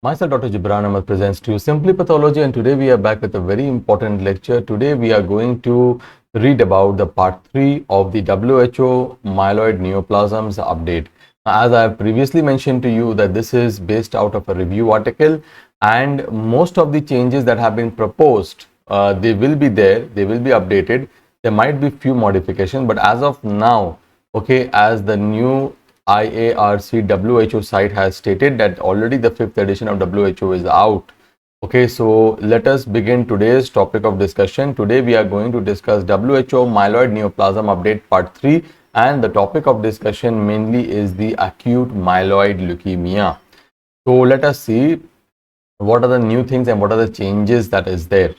Myself, Dr. JIBRAN Ahmed presents to you Simply Pathology, and today we are back with a very important lecture. Today we are going to read about the part 3 of the WHO Myeloid Neoplasms update. As I have previously mentioned to you that this is based out of a review article, and most of the changes that have been proposed, they will be there, they will be updated. There might be few modifications, but as of now, okay, as the new IARC WHO site has stated that already the 5th edition of WHO is out. Okay, so let us begin today's topic of discussion. Today we are going to discuss WHO Myeloid Neoplasm Update Part 3, and the topic of discussion mainly is the acute myeloid leukemia. So let us see what are the new things and what are the changes that is there.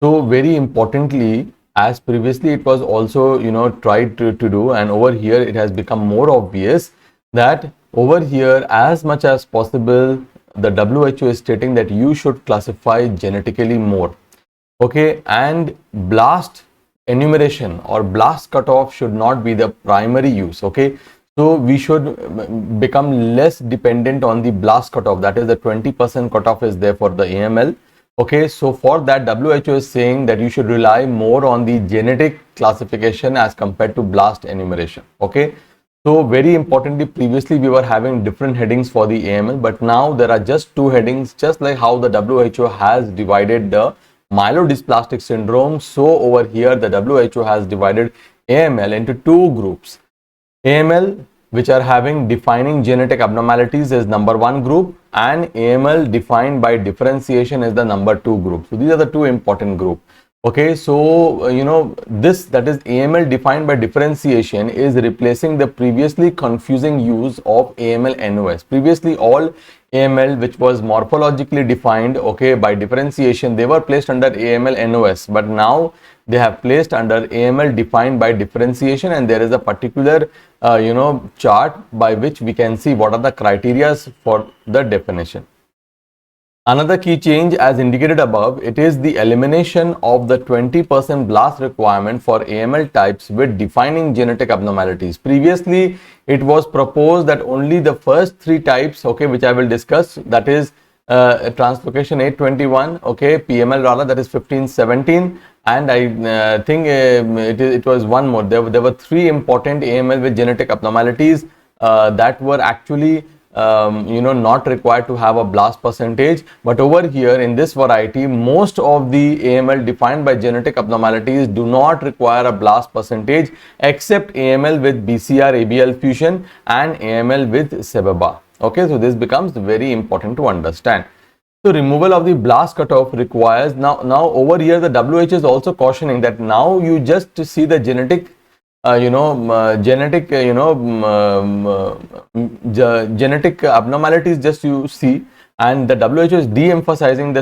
So very importantly, as previously it was also tried to do, and over here it has become more obvious that over here, as much as possible, the WHO is stating that you should classify genetically more. Okay, and blast enumeration or blast cutoff should not be the primary use. Okay, so we should become less dependent on the blast cutoff, that is the 20% cutoff is there for the AML. Okay, so for that WHO is saying that you should rely more on the genetic classification as compared to blast enumeration. Okay, so very importantly, previously we were having different headings for the AML, but now there are just two headings, just like how the WHO has divided the myelodysplastic syndrome. So over here the WHO has divided AML into two groups. AML which are having defining genetic abnormalities is number 1 group, and AML defined by differentiation is the number 2 group. So these are the two important groups. Okay, so this, that is AML defined by differentiation, is replacing the previously confusing use of AML NOS. Previously all AML which was morphologically defined, okay, by differentiation, they were placed under AML NOS, but now they have placed under AML defined by differentiation, and there is a particular chart by which we can see what are the criteria for the definition. Another key change, as indicated above, it is the elimination of the 20% blast requirement for AML types with defining genetic abnormalities. Previously, it was proposed that only the first 3 types, okay, which I will discuss, that is translocation 821, okay, PML rather, that is 1517, and I think it was one more. There were 3 important AML with genetic abnormalities that were actually not required to have a blast percentage, but over here in this variety, most of the AML defined by genetic abnormalities do not require a blast percentage, except AML with BCR ABL fusion and AML with SEBABA. Okay, so this becomes very important to understand. So removal of the blast cutoff requires, now over here the WHO is also cautioning that now you just see the genetic genetic abnormalities just you see, and the WHO is de-emphasizing the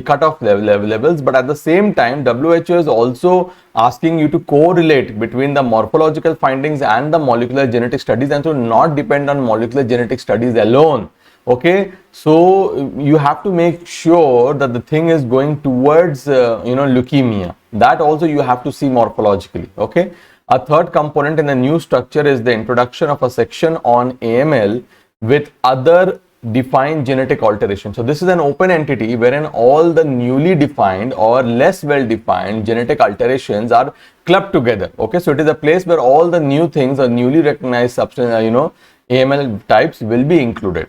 cutoff levels, but at the same time WHO is also asking you to correlate between the morphological findings and the molecular genetic studies, and to not depend on molecular genetic studies alone. Okay, so you have to make sure that the thing is going towards leukemia. That also you have to see morphologically. Okay, a third component in the new structure is the introduction of a section on AML with other defined genetic alterations. So this is an open entity wherein all the newly defined or less well defined genetic alterations are clubbed together. Okay, so it is a place where all the new things or newly recognized substance AML types will be included.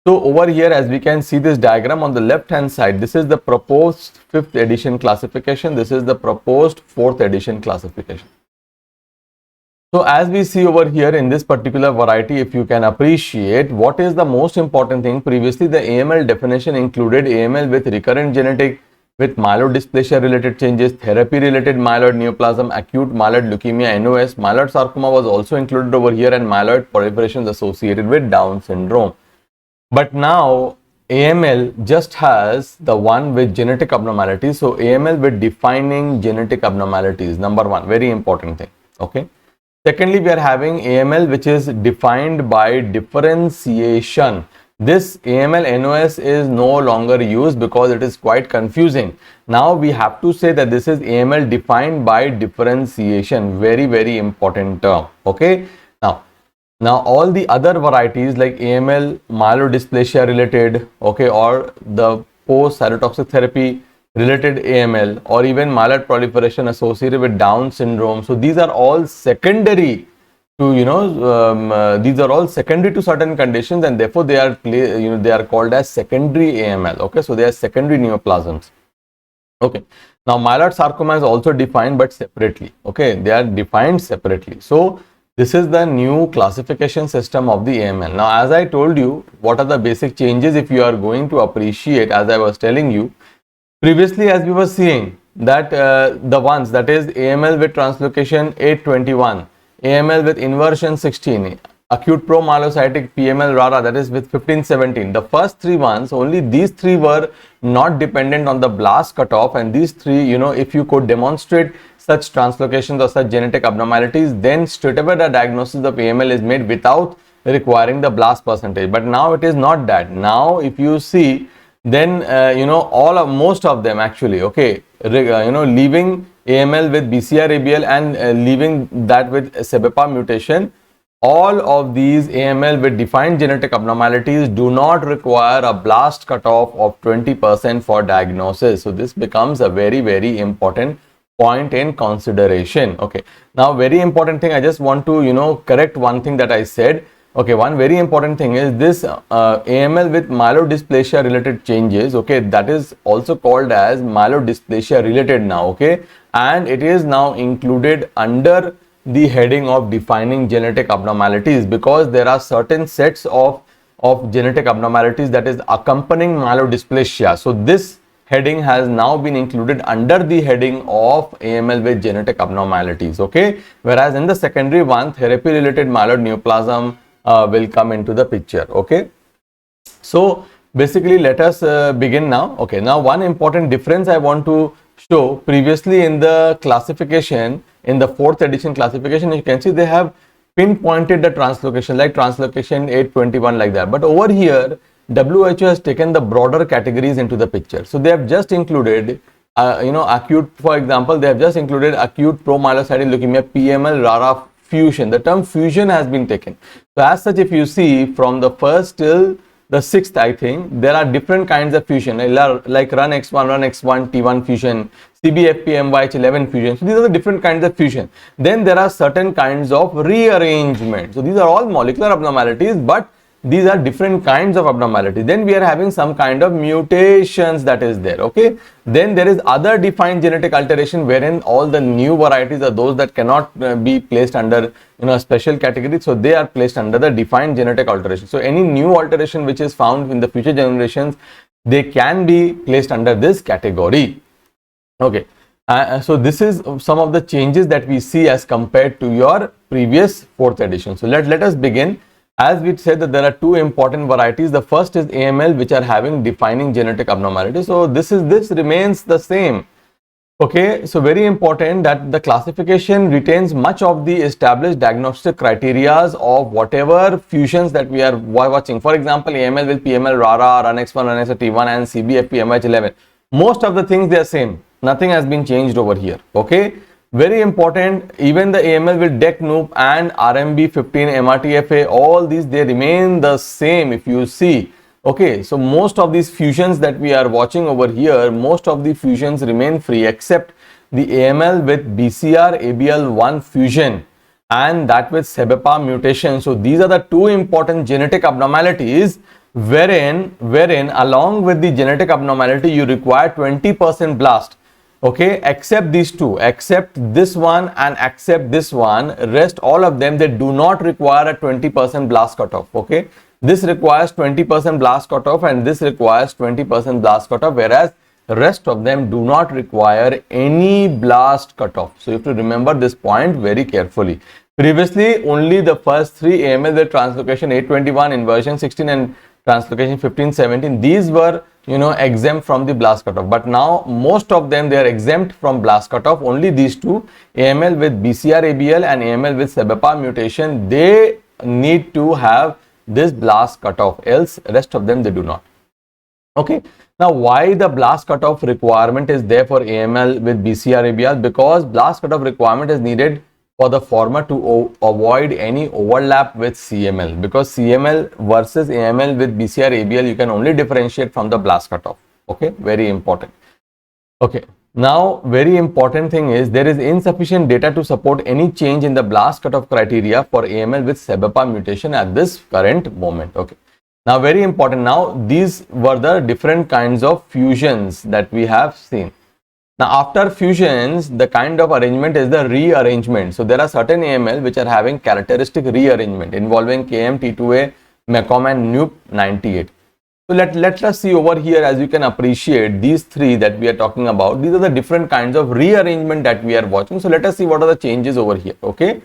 So over here, as we can see this diagram on the left hand side, this is the proposed 5th edition classification. This is the proposed 4th edition classification. So as we see over here in this particular variety, if you can appreciate what is the most important thing, previously the AML definition included AML with recurrent genetic, with myelodysplasia related changes, therapy related myeloid neoplasm, acute myeloid leukemia NOS, myeloid sarcoma was also included over here, and myeloid proliferations associated with Down syndrome. But now AML just has the one with genetic abnormalities. So AML with defining genetic abnormalities, number 1, very important thing. Okay. Secondly, we are having AML which is defined by differentiation. This AML NOS is no longer used because it is quite confusing. Now we have to say that this is AML defined by differentiation. Very, very important term. Okay. Now Now all the other varieties like AML, myelodysplasia related, okay, or the post cytotoxic therapy related AML, or even myeloid proliferation associated with Down syndrome. So these are all secondary to, these are all secondary to certain conditions, and therefore they are they are called as secondary AML. Okay, so they are secondary neoplasms. Okay, now myeloid sarcoma is also defined but separately. Okay, they are defined separately. So this is the new classification system of the AML. Now, as I told you, what are the basic changes if you are going to appreciate, as I was telling you previously, as we were seeing that the ones, that is AML with translocation 821, AML with inversion 16, acute promyelocytic PML RARA, that is with 1517. The first three ones, only these three were not dependent on the blast cutoff, and these three, if you could demonstrate such translocations or such genetic abnormalities, then straightaway the diagnosis of AML is made without requiring the blast percentage. But now it is not that. Now if you see, then most of them actually, okay, leaving AML with BCR-ABL and leaving that with SEBPA mutation, all of these AML with defined genetic abnormalities do not require a blast cutoff of 20% for diagnosis. So this becomes a very, very important point in consideration. Okay, now very important thing, I just want to correct one thing that I said. Okay, one very important thing is this AML with myelodysplasia related changes, okay, that is also called as myelodysplasia related now, okay, and it is now included under the heading of defining genetic abnormalities, because there are certain sets of genetic abnormalities that is accompanying myelodysplasia. So this heading has now been included under the heading of AML with genetic abnormalities, okay, whereas in the secondary one, therapy related myeloid neoplasm will come into the picture. Okay, so basically let us begin now. Okay, now one important difference I want to show, previously in the classification, in the 4th edition classification, you can see they have pinpointed the translocation like translocation 821 like that, but over here WHO has taken the broader categories into the picture. So they have just included acute, for example, they have just included acute promyelocytic leukemia PML RARA fusion. The term fusion has been taken. So as such, if you see from the 1st till the 6th, I think there are different kinds of fusion like RUNX1 T1 fusion, CBFP-MYH11 fusion. So these are the different kinds of fusion. Then there are certain kinds of rearrangement. So these are all molecular abnormalities, but these are different kinds of abnormalities. Then we are having some kind of mutations that is there. Okay, then there is other defined genetic alteration, wherein all the new varieties are those that cannot be placed under a special category, so they are placed under the defined genetic alteration. So any new alteration which is found in the future generations, they can be placed under this category. Okay, so this is some of the changes that we see as compared to your previous 4th edition. So let us begin. As we said that there are two important varieties. The first is AML, which are having defining genetic abnormality. So this remains the same. Okay, so very important that the classification retains much of the established diagnostic criteria of whatever fusions that we are watching. For example, AML with PML RARA, RUNX1, RUNX T1 and CBFP-MYH11. Most of the things they are same. Nothing has been changed over here. Okay. Very important, even the AML with DEC-NUP and RMB15, MRTFA, all these, they remain the same if you see. Okay, so most of these fusions that we are watching over here, most of the fusions remain free except the AML with BCR-ABL1 fusion and that with SEBPA mutation. So these are the two important genetic abnormalities wherein along with the genetic abnormality you require 20% blast. Okay, except these two, except this one and except this one, rest all of them, they do not require a 20% blast cutoff. Okay, this requires 20% blast cutoff and this requires 20% blast cutoff, whereas rest of them do not require any blast cutoff. So you have to remember this point very carefully. Previously only the first three, AML with translocation 821, inversion 16 and translocation 1517, these were exempt from the blast cutoff, but now most of them, they are exempt from blast cutoff. Only these two, AML with BCR-ABL and AML with SEBPA mutation, they need to have this blast cutoff, else rest of them they do not. Okay, now why the blast cutoff requirement is there for AML with BCR-ABL? Because blast cutoff requirement is needed for the former to avoid any overlap with CML, because CML versus AML with BCR ABL you can only differentiate from the blast cutoff. Okay, very important. Okay, now very important thing is there is insufficient data to support any change in the blast cutoff criteria for AML with SEBPA mutation at this current moment. Okay, now very important. Now these were the different kinds of fusions that we have seen. Now after fusions, the kind of arrangement is the rearrangement. So there are certain AML which are having characteristic rearrangement involving KMT2A, MECOM and NUP98. So let us see over here. As you can appreciate, these three that we are talking about, these are the different kinds of rearrangement that we are watching. So let us see what are the changes over here. Okay,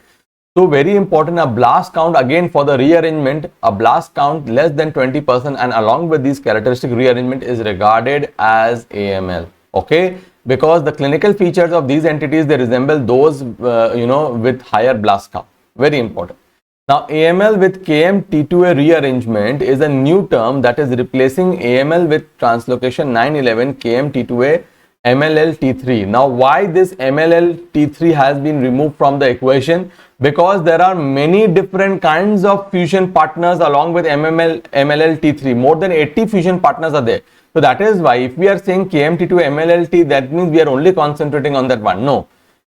so very important, a blast count again for the rearrangement, a blast count less than 20% and along with these characteristic rearrangement is regarded as AML. Okay, because the clinical features of these entities, they resemble those with higher blast count. Very important. Now AML with KMT2A rearrangement is a new term that is replacing AML with translocation 911 KMT2A MLL-T3. Now why this MLL-T3 has been removed from the equation? Because there are many different kinds of fusion partners along with MLL-T3. More than 80 fusion partners are there. So that is why if we are saying KMT2 MLL-T, that means we are only concentrating on that one. No,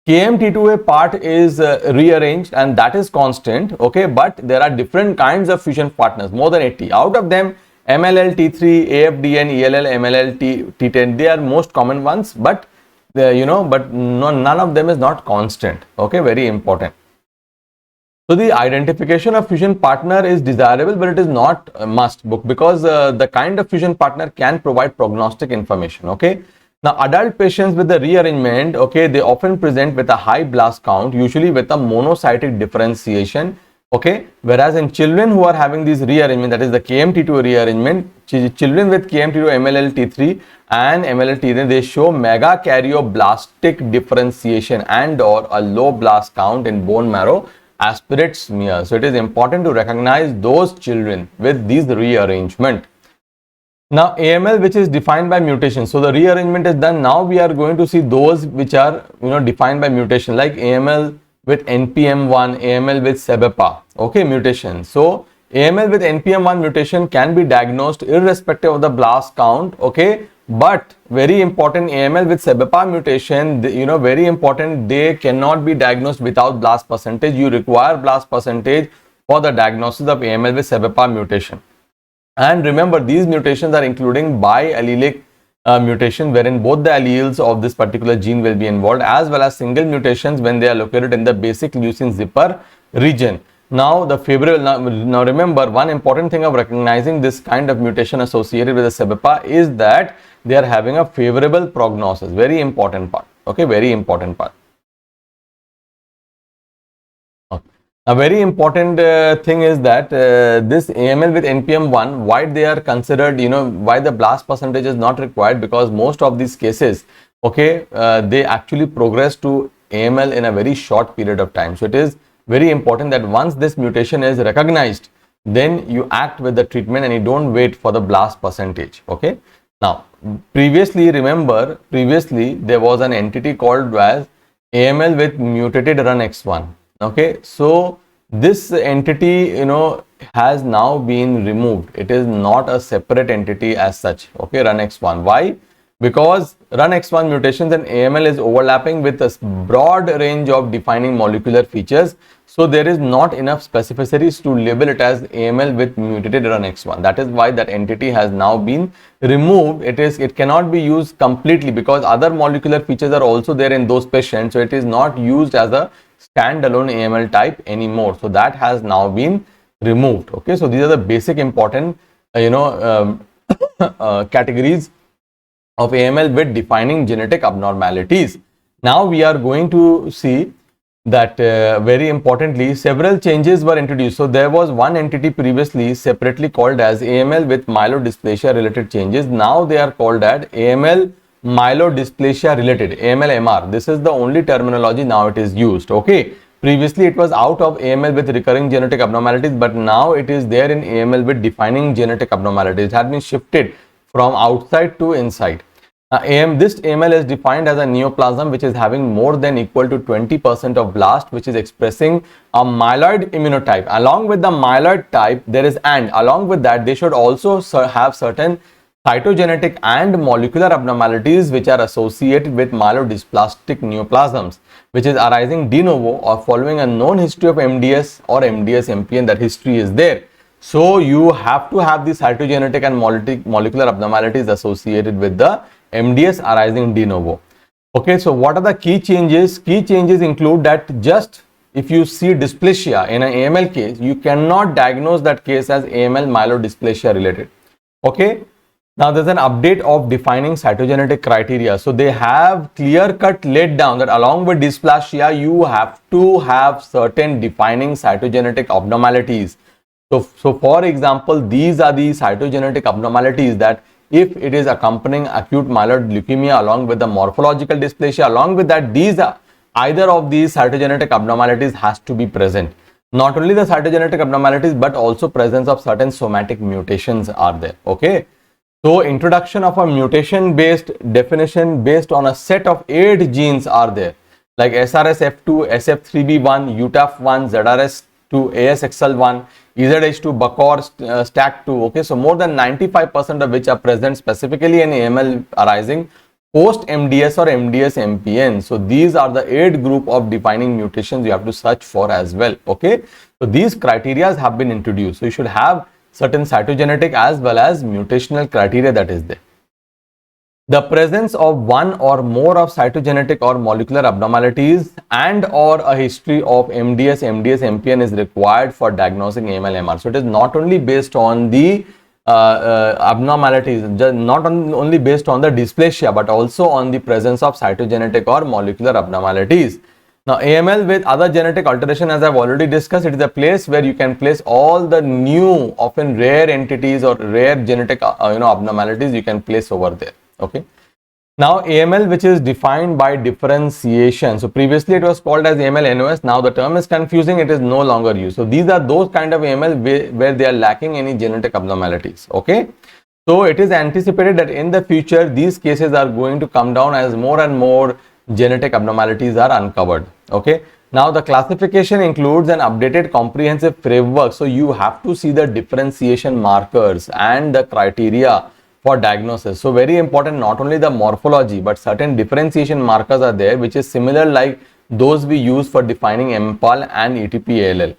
KMT2A part is rearranged and that is constant. Okay, but there are different kinds of fusion partners, more than 80. Out of them, MLL-T3, AFDN, ELL, MLL-T10, they are most common ones, but none of them is not constant. Okay, very important. So the identification of fusion partner is desirable, but it is not a must book, because the kind of fusion partner can provide prognostic information. Okay. Now adult patients with the rearrangement, okay, they often present with a high blast count, usually with a monocytic differentiation. Okay, whereas in children who are having these rearrangement, that is the KMT2 rearrangement, children with KMT2 MLL-T3 and MLL-T3, they show megakaryoblastic differentiation and or a low blast count in bone marrow aspirate smear. So it is important to recognize those children with these rearrangement. Now AML which is defined by mutation. So the rearrangement is done. Now we are going to see those which are defined by mutation, like AML with NPM1, AML with SEBPA. Okay, mutation. So AML with NPM1 mutation can be diagnosed irrespective of the blast count. Okay, but very important, AML with SEBPA mutation, very important, they cannot be diagnosed without blast percentage. You require blast percentage for the diagnosis of AML with SEBPA mutation. And remember, these mutations are including biallelic mutation, wherein both the alleles of this particular gene will be involved, as well as single mutations when they are located in the basic leucine zipper region. Now the favorable, now remember, one important thing of recognizing this kind of mutation associated with the SEBPA is that they are having a favorable prognosis. Very important part. Okay, very important part. A very important thing is that this AML with NPM1, why they are considered, why the blast percentage is not required, because most of these cases, okay, they actually progress to AML in a very short period of time. So it is very important that once this mutation is recognized, then you act with the treatment and you don't wait for the blast percentage. Okay. Now, previously there was an entity called as AML with mutated RUNX1. Okay, so this entity has now been removed. It is not a separate entity as such. Okay, RUNX1. Why? Because RUNX1 mutations and AML is overlapping with a broad range of defining molecular features. So there is not enough specificities to label it as AML with mutated RUNX1. That is why that entity has now been removed. It cannot be used completely because other molecular features are also there in those patients. So it is not used as a standalone AML type anymore. So that has now been removed. Okay, so these are the basic important categories of AML with defining genetic abnormalities. Now we are going to see that very importantly, several changes were introduced. So there was one entity previously separately called as AML with myelodysplasia related changes. Now they are called as AML myelodysplasia related, AML-MR. This is the only terminology now it is used. Okay, previously it was out of AML with recurring genetic abnormalities, but now it is there in AML with defining genetic abnormalities. It has been shifted from outside to inside. This AML is defined as a neoplasm which is having more than equal to 20% of blast, which is expressing a myeloid immunotype. Along with the myeloid type, there is along with that, they should also have certain cytogenetic and molecular abnormalities which are associated with myelodysplastic neoplasms, which is arising de novo or following a known history of MDS or MDS-MPN. That history is there. So you have to have the cytogenetic and molecular abnormalities associated with the MDS arising de novo. Okay, so what are the key changes? Key changes include that just if you see dysplasia in an AML case, you cannot diagnose that case as AML myelodysplasia related. Okay, now there's an update of defining cytogenetic criteria. So they have clear-cut laid down that along with dysplasia, you have to have certain defining cytogenetic abnormalities. So for example, these are the cytogenetic abnormalities that if it is accompanying acute myeloid leukemia along with the morphological dysplasia, along with that, either of these cytogenetic abnormalities has to be present. Not only the cytogenetic abnormalities, but also presence of certain somatic mutations are there. Okay. So introduction of a mutation-based definition based on a set of 8 genes are there, like SRSF2, SF3B1, UTAF1, ZRS2, ASXL1, EZH2, BACOR, STAC2. Okay, so more than 95% of which are present specifically in AML arising post MDS or MDS MPN. So these are the 8 group of defining mutations you have to search for as well. Okay, so these criteria have been introduced. So you should have certain cytogenetic as well as mutational criteria that is there. The presence of one or more of cytogenetic or molecular abnormalities and or a history of MDS, MPN is required for diagnosing AML-MR. So it is not only based on the abnormalities, not only based on the dysplasia, but also on the presence of cytogenetic or molecular abnormalities. Now, AML with other genetic alteration, as I've already discussed, it is a place where you can place all the new, often rare entities or rare genetic abnormalities you can place over there. Okay. Now AML, which is defined by differentiation. So previously it was called as AML NOS. Now the term is confusing. It is no longer used. So these are those kind of AML where they are lacking any genetic abnormalities. Okay. So it is anticipated that in the future these cases are going to come down as more and more genetic abnormalities are uncovered. Okay. Now the classification includes an updated comprehensive framework. So you have to see the differentiation markers and the criteria for diagnosis. So very important, not only the morphology, but certain differentiation markers are there, which is similar like those we use for defining MPAL and ETP-ALL.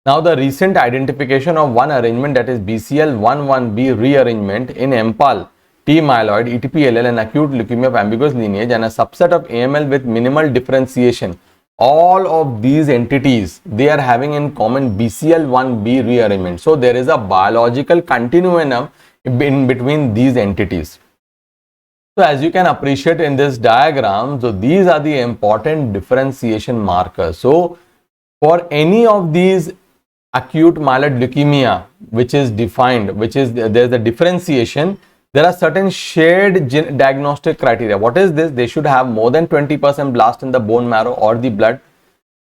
Now the recent identification of one arrangement, that is BCL11B rearrangement in MPAL, T myeloid, ETP-ALL and acute leukemia of ambiguous lineage, and a subset of AML with minimal differentiation. All of these entities, they are having in common BCL1B rearrangement. So there is a biological continuum in between these entities. So as you can appreciate in this diagram, so these are the important differentiation markers. So for any of these acute myeloid leukemia which is defined, there's a differentiation, there are certain shared diagnostic criteria. What is this? They should have more than 20% blast in the bone marrow or the blood.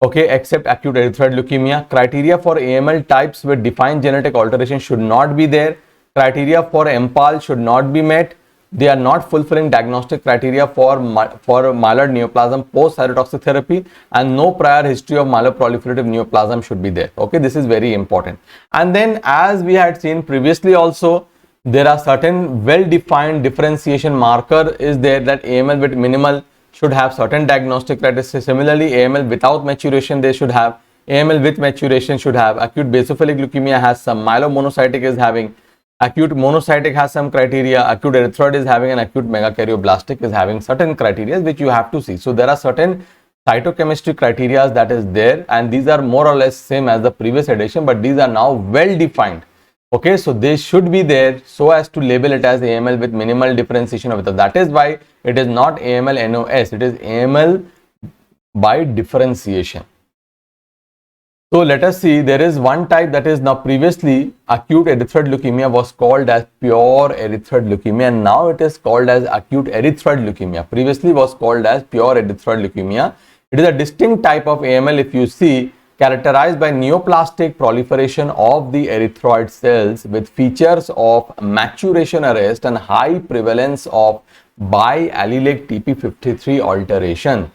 Okay, except acute erythroid leukemia. Criteria for AML types with defined genetic alteration should not be there. Criteria for MPAL should not be met. They are not fulfilling diagnostic criteria for myeloid neoplasm post cytotoxic therapy, and no prior history of myeloproliferative neoplasm should be there. Okay, this is very important. And then as we had seen previously also, there are certain well-defined differentiation marker is there that AML with minimal should have certain diagnostic criteria. Similarly, AML without maturation they should have. AML with maturation should have. Acute basophilic leukemia has some. Myelomonocytic is having. Acute monocytic has some criteria. Acute erythroid is having, and acute megakaryoblast is having certain criteria which you have to see. So there are certain cytochemistry criteria that is there, and these are more or less same as the previous edition, but these are now well defined. Okay, so they should be there so as to label it as AML with minimal differentiation of it. That is why it is not AML NOS, it is AML by differentiation. So let us see, there is one type that is now previously acute erythroid leukemia was called as pure erythroid leukemia, and now it is called as acute erythroid leukemia. Previously was called as pure erythroid leukemia. It is a distinct type of AML if you see, characterized by neoplastic proliferation of the erythroid cells with features of maturation arrest and high prevalence of biallelic TP53 alteration.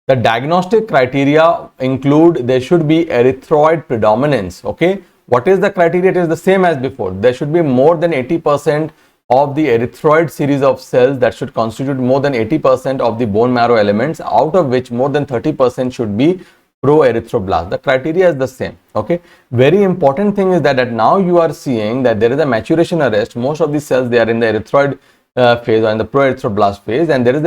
The diagnostic criteria include there should be erythroid predominance. Okay, what is the criteria? It is the same as before. There should be more than 80% of the erythroid series of cells that should constitute more than 80% of the bone marrow elements, out of which more than 30% should be pro-erythroblast. The criteria is the same. Okay, very important thing is that now you are seeing that there is a maturation arrest. Most of the cells, they are in the erythroid phase or in the pro-erythroblast phase, and there is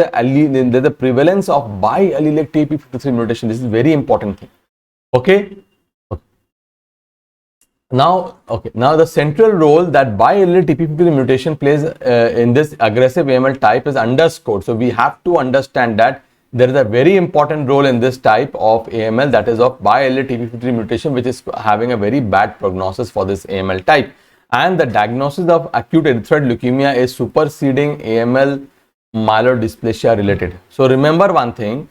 a prevalence of biallelic TP53 mutation. This is very important thing. Okay. Now the central role that biallelic TP53 mutation plays in this aggressive AML type is underscored. So we have to understand that there is a very important role in this type of AML, that is of biallelic TP53 mutation, which is having a very bad prognosis for this AML type. And the diagnosis of acute erythroid leukemia is superseding AML myelodysplasia related. So remember one thing,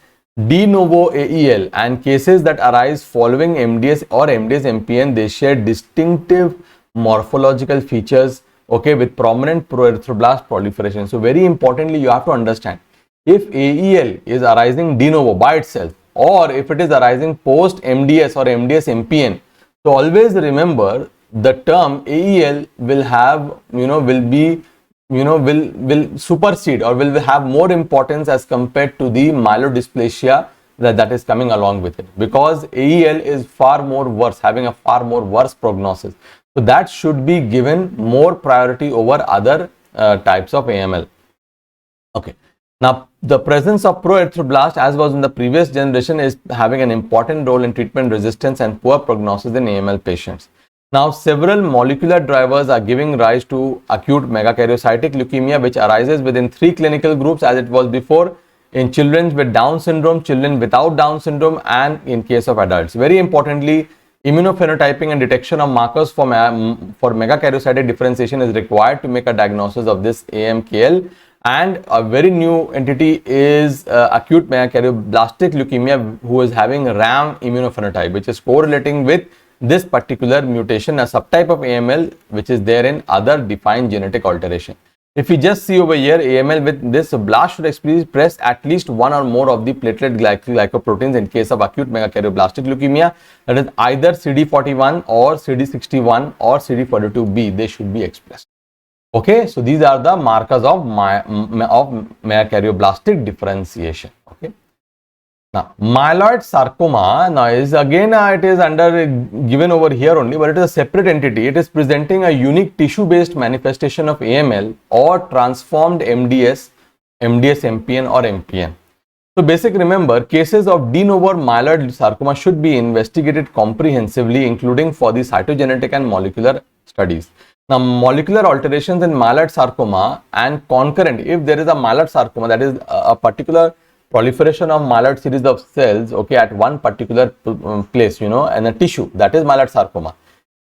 de novo AEL and cases that arise following MDS or MDS MPN, they share distinctive morphological features, okay, with prominent pro-erythroblast proliferation. So very importantly, you have to understand, if AEL is arising de novo by itself, or if it is arising post MDS or MDS MPN, so always remember the term AEL will have, will supersede or will have more importance as compared to the myelodysplasia that is coming along with it, because AEL is far more worse, having a far more worse prognosis. So that should be given more priority over other types of AML. Okay. Now, the presence of pro-erythroblast, as was in the previous generation, is having an important role in treatment resistance and poor prognosis in AML patients. Now, several molecular drivers are giving rise to acute megakaryocytic leukemia, which arises within 3 clinical groups as it was before, in children with Down syndrome, children without Down syndrome, and in case of adults. Very importantly, immunophenotyping and detection of markers for megakaryocytic differentiation is required to make a diagnosis of this AMKL. And a very new entity is acute megakaryocytic leukemia, who is having RAM immunophenotype, which is correlating with this particular mutation, a subtype of AML which is there in other defined genetic alteration. If you just see over here, AML with this blast should express at least one or more of the platelet glycoproteins in case of acute megakaryocytic leukemia, that is either CD41 or CD61 or CD42B, they should be expressed. Okay, so these are the markers of megakaryocytic differentiation. Okay. Now, myeloid sarcoma, now is again it is under given over here only, but it is a separate entity. It is presenting a unique tissue-based manifestation of AML or transformed MDS, MPN or MPN. So, basic remember, cases of de novo myeloid sarcoma should be investigated comprehensively, including for the cytogenetic and molecular studies. Now, molecular alterations in myeloid sarcoma and concurrent, if there is a myeloid sarcoma, that is a particular proliferation of myeloid series of cells, okay, at one particular place, and a tissue, that is myeloid sarcoma.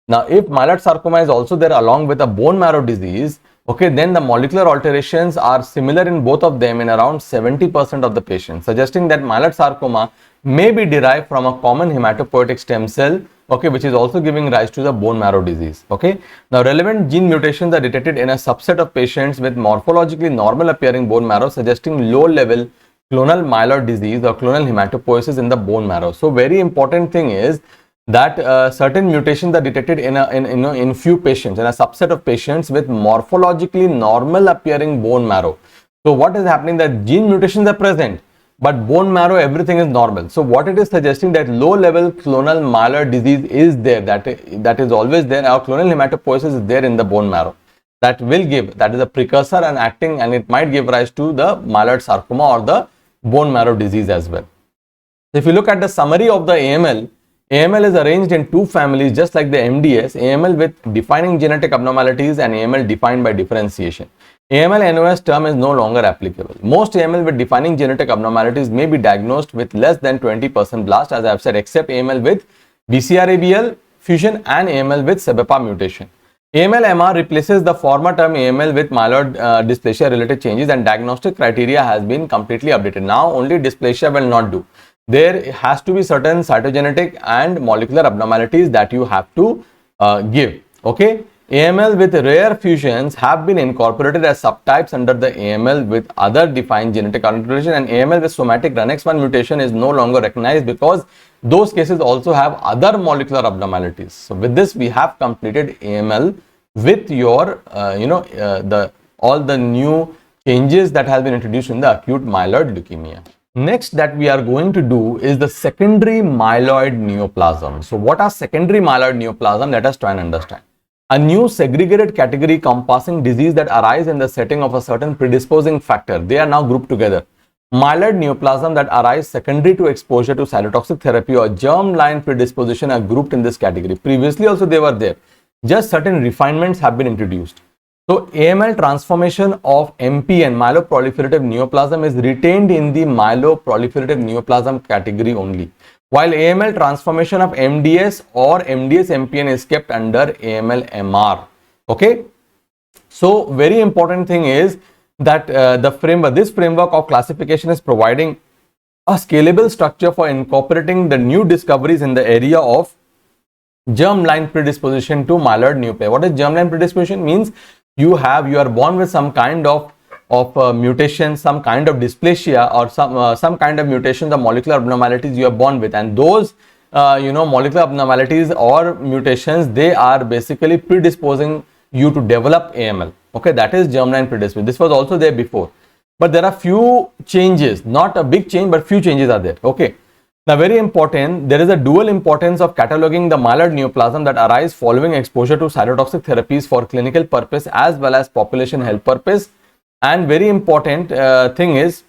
Now, if myeloid sarcoma is also there along with a bone marrow disease, okay, then the molecular alterations are similar in both of them in around 70% of the patients, suggesting that myeloid sarcoma may be derived from a common hematopoietic stem cell, okay, which is also giving rise to the bone marrow disease. Okay. Now, relevant gene mutations are detected in a subset of patients with morphologically normal appearing bone marrow, suggesting low level clonal myeloid disease or clonal hematopoiesis in the bone marrow. So, very important thing is that certain mutations are detected in few patients, in a subset of patients with morphologically normal appearing bone marrow. So, what is happening, that gene mutations are present, but bone marrow, everything is normal. So, what it is suggesting, that low level clonal myeloid disease is there, that is always there. Our clonal hematopoiesis is there in the bone marrow. That will give, that is a precursor and acting, and it might give rise to the myeloid sarcoma or the bone marrow disease as well. If you look at the summary of the AML, AML is arranged in two families just like the MDS, AML with defining genetic abnormalities and AML defined by differentiation. AML NOS term is no longer applicable. Most AML with defining genetic abnormalities may be diagnosed with less than 20% blast, as I have said, except AML with BCR-ABL fusion and AML with SEBPA mutation. AML-MR replaces the former term AML with myeloid dysplasia related changes, and diagnostic criteria has been completely updated. Now only dysplasia will not do. There has to be certain cytogenetic and molecular abnormalities that you have to give. Okay. AML with rare fusions have been incorporated as subtypes under the AML with other defined genetic configuration, and AML with somatic RUNX1 mutation is no longer recognized because those cases also have other molecular abnormalities. So with this, we have completed AML with your, all the new changes that have been introduced in the acute myeloid leukemia. Next that we are going to do is the secondary myeloid neoplasm. So what are secondary myeloid neoplasm? Let us try and understand. A new segregated category encompassing disease that arise in the setting of a certain predisposing factor. They are now grouped together. Myeloid neoplasm that arise secondary to exposure to cytotoxic therapy or germline predisposition are grouped in this category. Previously also they were there. Just certain refinements have been introduced. So AML transformation of MPN, myeloproliferative neoplasm, is retained in the myeloproliferative neoplasm category only, while AML transformation of MDS or MDS MPN is kept under AML MR. Okay, so very important thing is that this framework of classification is providing a scalable structure for incorporating the new discoveries in the area of germline predisposition to myeloid neoplasm. What is germline predisposition? Means you are born with some kind of mutation, some kind of dysplasia, or some kind of mutations or molecular abnormalities you are born with, and those molecular abnormalities or mutations, they are basically predisposing you to develop AML. Okay, that is germline predisposition. This was also there before, but there are few changes, not a big change, but few changes are there. Okay. Now, very important, there is a dual importance of cataloging the myeloid neoplasm that arise following exposure to cytotoxic therapies for clinical purpose as well as population health purpose. And very important thing is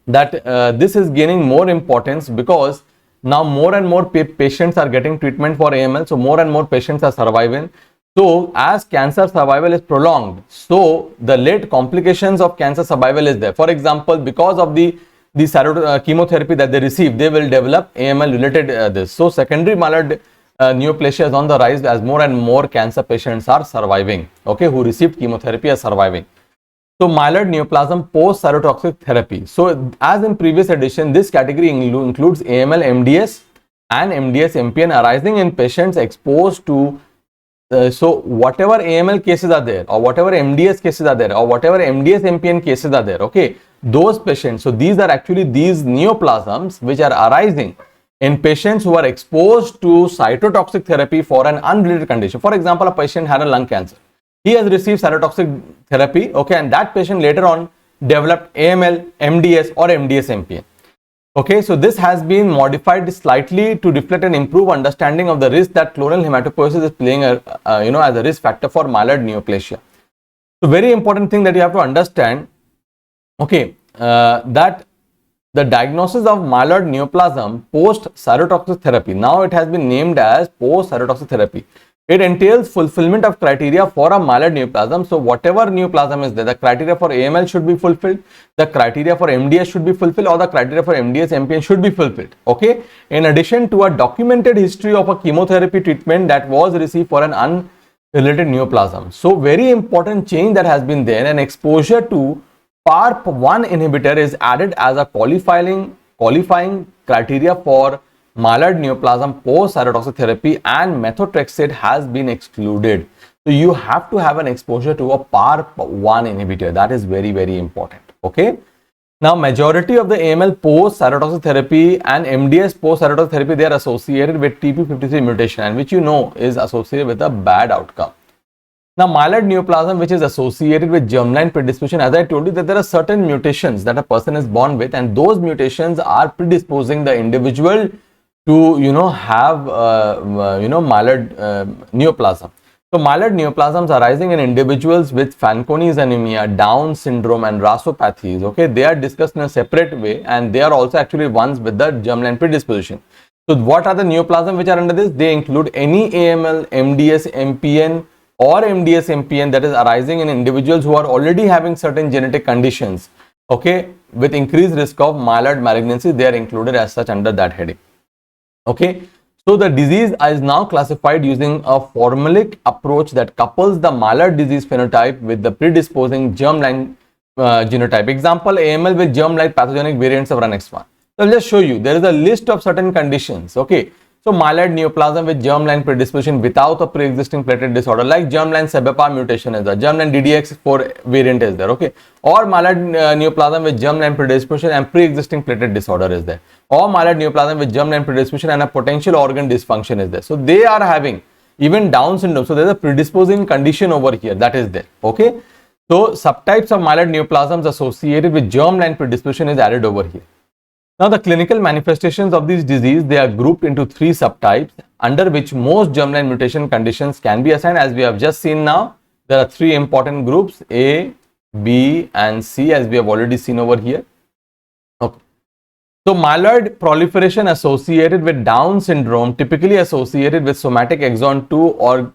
that this is gaining more importance because now more and more patients are getting treatment for AML. So more and more patients are surviving. So as cancer survival is prolonged, so the late complications of cancer survival is there. For example, because of the chemotherapy that they receive, they will develop AML related this. So secondary myeloid neoplasia is on the rise as more and more cancer patients are surviving, okay, who received chemotherapy are surviving. So myeloid neoplasm post cytotoxic therapy. So as in previous edition, this category includes AML MDS and MDS MPN arising in patients exposed to so whatever AML cases are there, or whatever MDS cases are there, or whatever MDS MPN cases are there, okay, those patients, so these are actually these neoplasms which are arising in patients who are exposed to cytotoxic therapy for an unrelated condition. For example, a patient had a lung cancer. He has received cytotoxic therapy, okay, and that patient later on developed AML, MDS or MDS MPN. Okay, so this has been modified slightly to reflect an improved understanding of the risk that clonal hematopoiesis is playing as a risk factor for myeloid neoplasia. So very important thing that you have to understand, okay, that the diagnosis of myeloid neoplasm post cytotoxic therapy, now it has been named as post cytotoxic therapy. It entails fulfillment of criteria for a myeloid neoplasm. So whatever neoplasm is there, the criteria for AML should be fulfilled, the criteria for MDS should be fulfilled, or the criteria for MDS MPN should be fulfilled. Okay. In addition to a documented history of a chemotherapy treatment that was received for an unrelated neoplasm. So very important change that has been there, and exposure to PARP1 inhibitor is added as a qualifying criteria for myeloid neoplasm post cytotoxic therapy, and methotrexate has been excluded. So you have to have an exposure to a PARP1 inhibitor. That is very, very important. Okay. Now, majority of the AML post cytotoxic therapy and MDS post cytotoxic therapy, they are associated with TP53 mutation, and which you know is associated with a bad outcome. Now, myeloid neoplasm, which is associated with germline predisposition, as I told you that there are certain mutations that a person is born with, and those mutations are predisposing the individual to have myeloid neoplasm. So myeloid neoplasms arising in individuals with Fanconi's anemia, Down syndrome and rasopathies, okay, they are discussed in a separate way, and they are also actually ones with the germline predisposition. So what are the neoplasm which are under this? They include any AML, MDS, MPN or MDS MPN that is arising in individuals who are already having certain genetic conditions, okay, with increased risk of myeloid malignancy. They are included as such under that heading. Okay, so the disease is now classified using a formulaic approach that couples the myeloid disease phenotype with the predisposing germline genotype. Example, AML with germ-like pathogenic variants of RUNX1. So I'll just show you. There is a list of certain conditions. Okay, So myeloid neoplasm with germline predisposition without a pre-existing platelet disorder, like germline SEBPA mutation is there, germline DDX4 variant is there, okay, or myeloid neoplasm with germline predisposition and pre-existing platelet disorder is there, or myeloid neoplasm with germline predisposition and a potential organ dysfunction is there. So they are having even Down syndrome. So there is a predisposing condition over here that is there, okay. So subtypes of myeloid neoplasms associated with germline predisposition is added over here. Now, the clinical manifestations of this disease, they are grouped into 3 subtypes under which most germline mutation conditions can be assigned. As we have just seen now, there are 3 important groups, A, B and C, as we have already seen over here. Okay. So, myeloid proliferation associated with Down syndrome, typically associated with somatic exon 2 or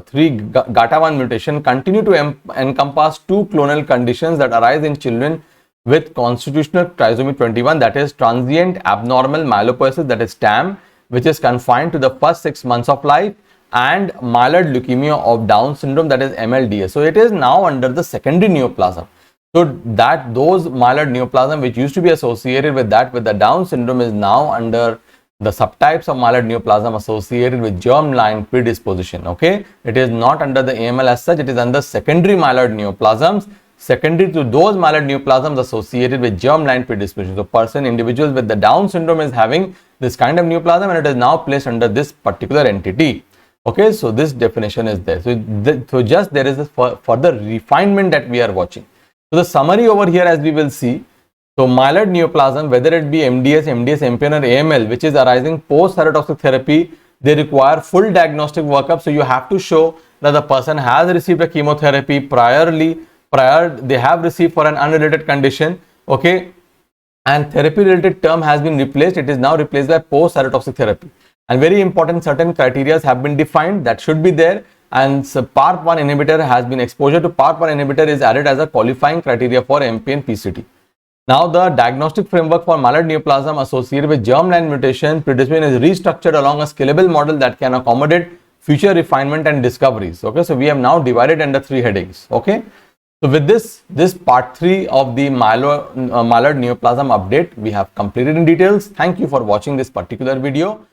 3 GATA1 mutation, continue to encompass 2 clonal conditions that arise in children with constitutional trisomy 21, that is transient abnormal myelopoiesis, that is TAM, which is confined to the first 6 months of life, and myeloid leukemia of Down syndrome, that is MLDS. So it is now under the secondary neoplasm. So that those myeloid neoplasm which used to be associated with the Down syndrome is now under the subtypes of myeloid neoplasm associated with germline predisposition. Okay, it is not under the AML as such, it is under secondary myeloid neoplasms, secondary to those myeloid neoplasms associated with germline predisposition. So individuals with the Down syndrome is having this kind of neoplasm and it is now placed under this particular entity. Okay, so this definition is there. So just there is a further refinement that we are watching. So the summary over here, as we will see, so myeloid neoplasm, whether it be MDS, MPN or AML, which is arising post cytotoxic therapy, they require full diagnostic workup. So you have to show that the person has received a chemotherapy prior they have received for an unrelated condition, okay, and therapy related term has been replaced. It is now replaced by post cytotoxic therapy, and very important, certain criteria have been defined that should be there, and so PARP1 inhibitor has been, exposure to PARP1 inhibitor is added as a qualifying criteria for MP and PCT. Now the diagnostic framework for myeloid neoplasm associated with germline mutation predisposition is restructured along a scalable model that can accommodate future refinement and discoveries. Okay, so we have now divided under 3 headings. Okay. So with this part 3 of the myeloid neoplasm update, we have completed in details. Thank you for watching this particular video.